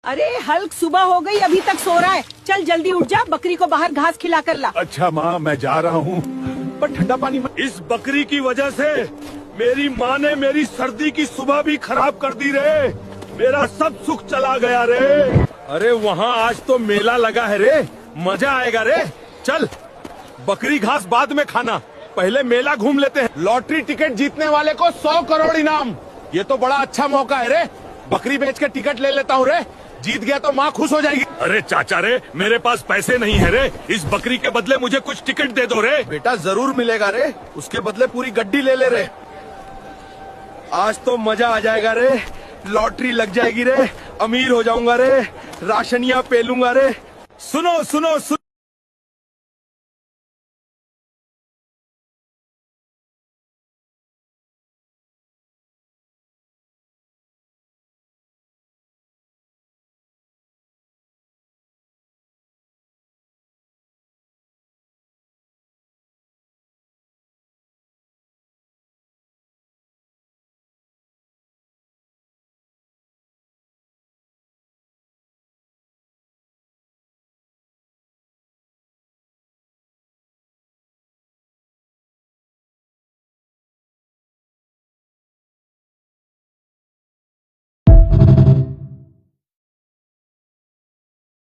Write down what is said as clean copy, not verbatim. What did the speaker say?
अरे हल्क, सुबह हो गई, अभी तक सो रहा है। चल जल्दी उठ जा, बकरी को बाहर घास खिला कर ला। अच्छा माँ, मैं जा रहा हूँ, पर ठंडा पानी मत। इस बकरी की वजह से मेरी माँ ने मेरी सर्दी की सुबह भी खराब कर दी रे। मेरा सब सुख चला गया रे। अरे वहाँ आज तो मेला लगा है रे, मजा आएगा रे। चल, बकरी घास बाद में खाना, पहले मेला घूम लेते हैं। लॉटरी टिकट जीतने वाले को 100 करोड़ इनाम। ये तो बड़ा अच्छा मौका है रे। बकरी बेच के टिकट ले लेता हूँ रे, जीत गया तो माँ खुश हो जाएगी। अरे चाचा रे, मेरे पास पैसे नहीं है रे, इस बकरी के बदले मुझे कुछ टिकट दे दो रे। बेटा जरूर मिलेगा रे, उसके बदले पूरी गड्डी ले ले रे। आज तो मजा आ जाएगा रे, लॉटरी लग जाएगी रे, अमीर हो जाऊंगा रे, राशनिया पेलूंगा रे। सुनो सुनो सुनो।